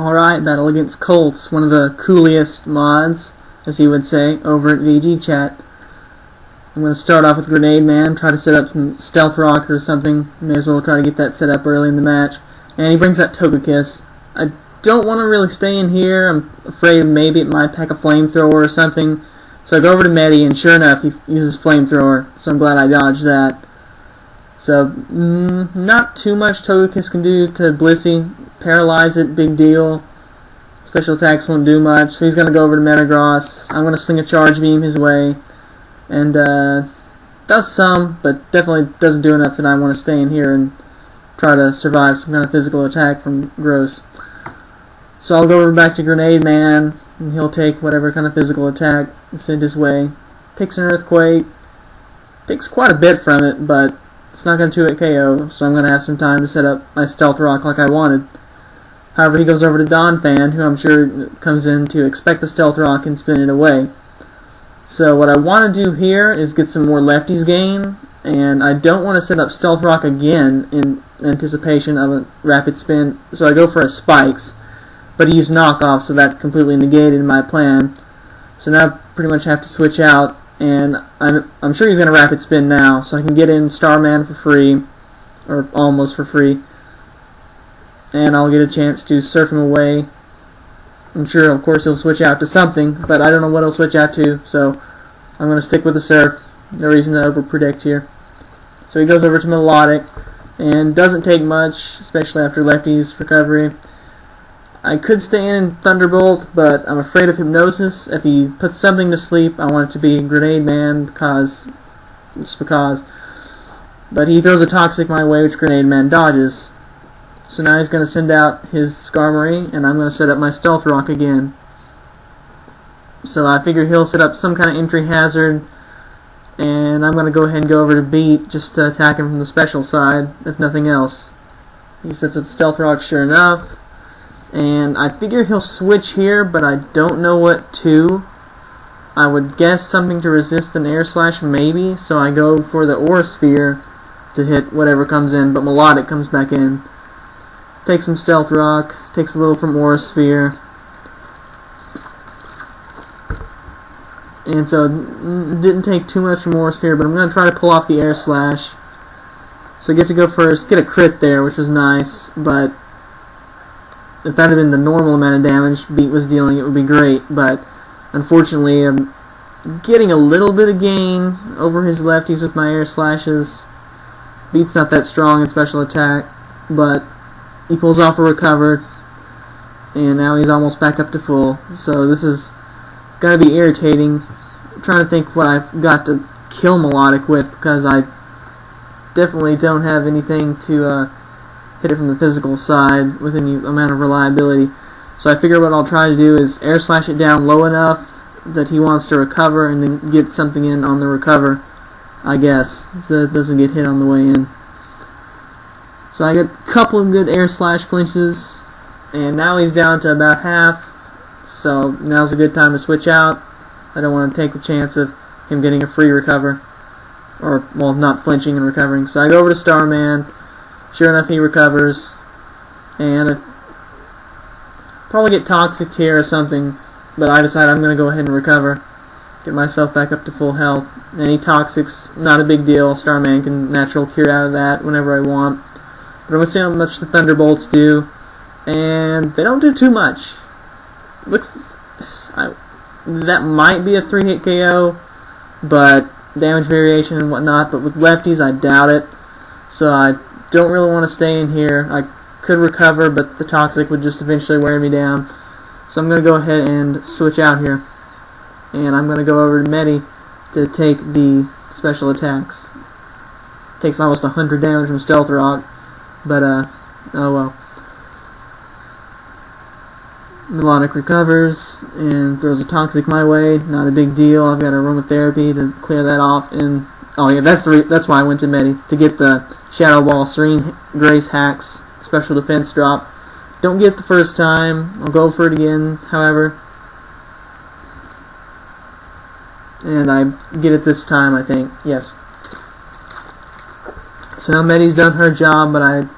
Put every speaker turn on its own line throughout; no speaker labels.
Alright, battle against Coltz, one of the coolest mods, as he would say, over at VG Chat. I'm going to start off with GrenadeMan, try to set up some Stealth Rock or something. May as well try to get that set up early in the match. And he brings out Togekiss. I don't want to really stay in here. I'm afraid maybe it might pack a flamethrower or something. So I go over to Meddy, and sure enough, he uses flamethrower. So I'm glad I dodged that. So, not too much Togekiss can do to Blissey. Paralyze it, big deal. Special attacks won't do much. So he's going to go over to Metagross. I'm going to sling a charge beam his way. And, does some, but definitely doesn't do enough that I want to stay in here and try to survive some kind of physical attack from Gross. So I'll go over back to GrenadeMan, and he'll take whatever kind of physical attack is sent his way. Takes an Earthquake. Takes quite a bit from it, but it's not going to 2-hit KO, so I'm going to have some time to set up my Stealth Rock like I wanted. However, he goes over to Donphan, who I'm sure comes in to expect the Stealth Rock and spin it away. So what I want to do here is get some more lefties gain, and I don't want to set up Stealth Rock again in anticipation of a rapid spin, so I go for a Spikes, but he used knockoff, so that completely negated my plan. So now I pretty much have to switch out, and I'm sure he's going to rapid spin now, so I can get in Starman for free, or almost for free, and I'll get a chance to surf him away. I'm sure, of course, he'll switch out to something, but I don't know what he'll switch out to, so I'm going to stick with the surf. No reason to overpredict here. So he goes over to Milotic, and doesn't take much, especially after Lefty's recovery. I could stay in Thunderbolt, but I'm afraid of Hypnosis. If he puts something to sleep, I want it to be GrenadeMan, just because. But he throws a Toxic my way, which GrenadeMan dodges. So now he's going to send out his Skarmory, and I'm going to set up my Stealth Rock again. So I figure he'll set up some kind of entry hazard, and I'm going to go ahead and go over to Beat, just to attack him from the special side, if nothing else. He sets up Stealth Rock sure enough, and I figure he'll switch here, but I don't know what to. I would guess something to resist an Air Slash maybe, so I go for the Aura Sphere to hit whatever comes in, but Milotic comes back in. Takes some Stealth Rock, takes a little from Aura Sphere. And so, didn't take too much from Aura Sphere, but I'm going to try to pull off the Air Slash. So I get to go first, get a crit there, which was nice, but if that had been the normal amount of damage Beat was dealing, it would be great, but unfortunately, I'm getting a little bit of gain over his lefties with my Air Slashes. Beat's not that strong in special attack, but he pulls off a recover, and now he's almost back up to full. So this is going to be irritating. I'm trying to think what I've got to kill Milotic with, because I definitely don't have anything to hit it from the physical side with any amount of reliability. So I figure what I'll try to do is Air Slash it down low enough that he wants to recover, and then get something in on the recover, I guess, so that it doesn't get hit on the way in. So I get a couple of good Air Slash flinches, and now he's down to about half, so now's a good time to switch out. I don't want to take the chance of him getting a free recover, or, well, not flinching and recovering. So I go over to Starman. Sure enough, he recovers, and I probably get Toxic here or something, but I decide I'm going to go ahead and recover, get myself back up to full health. Any Toxics, not a big deal. Starman can natural cure out of that whenever I want. But I'm going to see how much the Thunderbolts do, and they don't do too much. That might be a 3-hit KO, but damage variation and whatnot, but with lefties I doubt it, so I don't really want to stay in here. I could recover, but the Toxic would just eventually wear me down, so I'm going to go ahead and switch out here, and I'm going to go over to Meddy to take the special attacks. Takes almost 100 damage from Stealth Rock, but oh well. Milotic recovers and throws a Toxic my way. Not a big deal. I've got aromatherapy to clear that off. And oh yeah, that's why I went to Meddy, to get the Shadow Ball Serene Grace Hacks special defense drop. Don't get it the first time. I'll go for it again, however, and I get it this time, I think. Yes. So now Meddy's done her job, but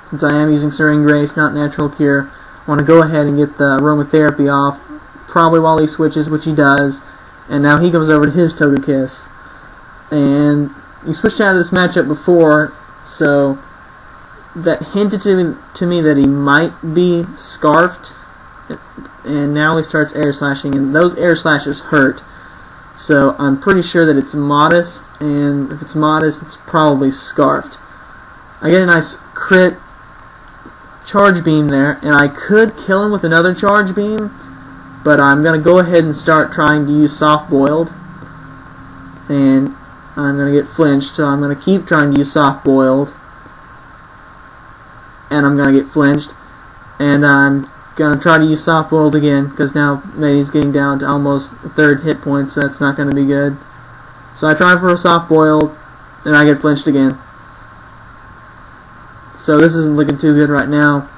since I am using Serene Grace, not Natural Cure, I want to go ahead and get the aromatherapy off, probably while he switches, which he does. And now he comes over to his Togekiss. And he switched out of this matchup before, so that hinted to me that he might be scarfed. And now he starts air slashing, and those air slashes hurt. So I'm pretty sure that it's modest, and if it's modest, it's probably scarfed. I get a nice crit charge beam there, and I could kill him with another charge beam, but I'm going to go ahead and start trying to use soft boiled, and I'm going to get flinched, so I'm going to keep trying to use soft boiled, and I'm going to get flinched, and I'm going to try to use soft boiled again, because now Meddy's getting down to almost a third hit point, so that's not going to be good. So I try for a soft boiled, and I get flinched again. So this isn't looking too good right now.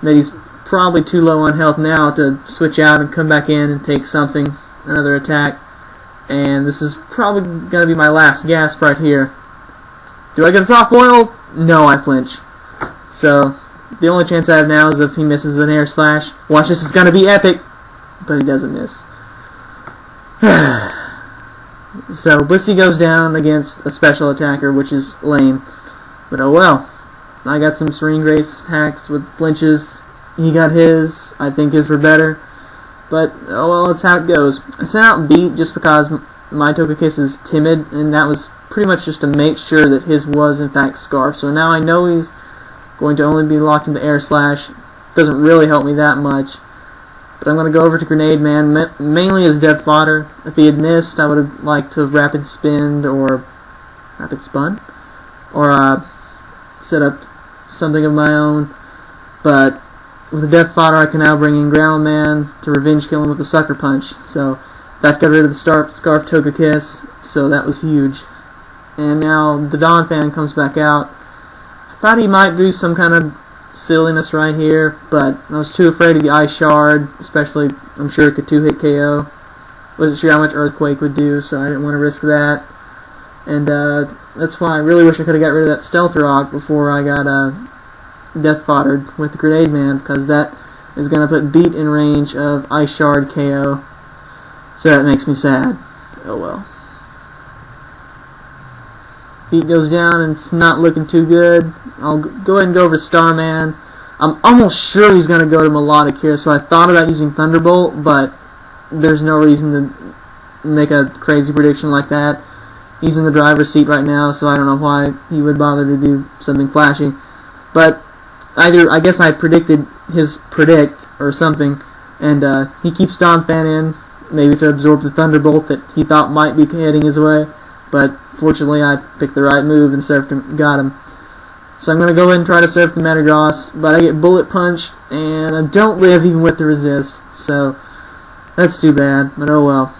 Meddy's probably too low on health now to switch out and come back in and take something, another attack. And this is probably going to be my last gasp right here. Do I get a soft boil? No, I flinch. So the only chance I have now is if he misses an air slash. Watch this, it's going to be epic. But he doesn't miss. So Blissey goes down against a special attacker, which is lame. But oh well. I got some Serene Grace hacks with flinches. He got his. I think his were better. But, oh well, that's how it goes. I sent out Beat just because my Togekiss is timid, and that was pretty much just to make sure that his was, in fact, Scarf. So now I know he's going to only be locked into Air Slash. Doesn't really help me that much. But I'm going to go over to GrenadeMan, mainly as death fodder. If he had missed, I would have liked to have Rapid Spin or Rapid Spun. Or set up something of my own. But with the death fodder, I can now bring in GroundManß to revenge kill him with a Sucker Punch. So that got rid of the Scarf Togekiss, so that was huge. And now the Donphan comes back out. I thought he might do some kind of silliness right here, but I was too afraid of the Ice Shard, especially, I'm sure it could 2-hit KO. Wasn't sure how much Earthquake would do, so I didn't want to risk that. And that's why I really wish I could have got rid of that Stealth Rock before I got death foddered with GrenadeMan, because that is going to put Beat in range of Ice Shard KO. So that makes me sad. Oh well. Beat goes down and it's not looking too good. I'll go ahead and go over Starman. I'm almost sure he's going to go to Milotic here, so I thought about using Thunderbolt, but there's no reason to make a crazy prediction like that. He's in the driver's seat right now, so I don't know why he would bother to do something flashy. But either, I guess I predicted his predict or something, and he keeps Donphan in, maybe to absorb the Thunderbolt that he thought might be heading his way. But fortunately, I picked the right move and surfed him, got him. So I'm going to go ahead and try to surf the Metagross, but I get bullet punched, and I don't live even with the resist. So that's too bad, but oh well.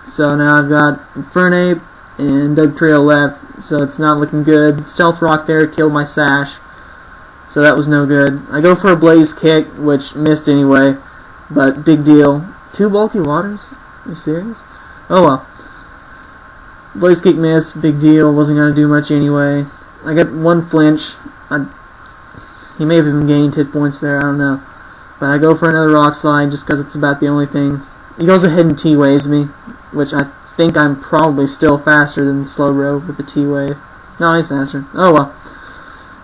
So now I've got Infernape and Dugtrio left, so it's not looking good. Stealth Rock there killed my Sash, so that was no good. I go for a Blaze Kick, which missed anyway, but big deal. 2 bulky waters? Are you serious? Oh well. Blaze Kick missed, big deal, wasn't going to do much anyway. I got 1 flinch. He may have even gained hit points there, I don't know. But I go for another Rock Slide just because it's about the only thing. He goes ahead and T-Waves me, which I think I'm probably still faster than Slowbro with the T-Wave. No, he's faster. Oh well.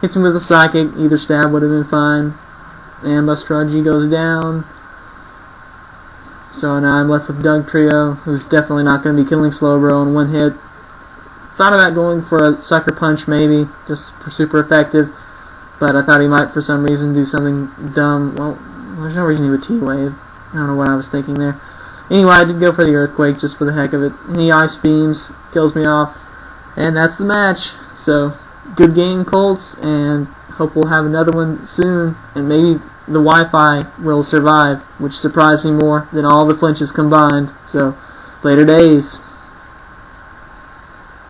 Hits me with a Psychic, either stab would have been fine. And Bustrudgy goes down. So now I'm left with Dugtrio, who's definitely not going to be killing Slowbro in 1 hit. Thought about going for a Sucker Punch maybe, just for super effective. But I thought he might for some reason do something dumb. Well, there's no reason he would T-Wave. I don't know what I was thinking there. Anyway, I did go for the Earthquake just for the heck of it. And he Ice Beams, kills me off. And that's the match. So, good game, Coltz, and hope we'll have another one soon. And maybe the Wi-Fi will survive, which surprised me more than all the flinches combined. So, later days.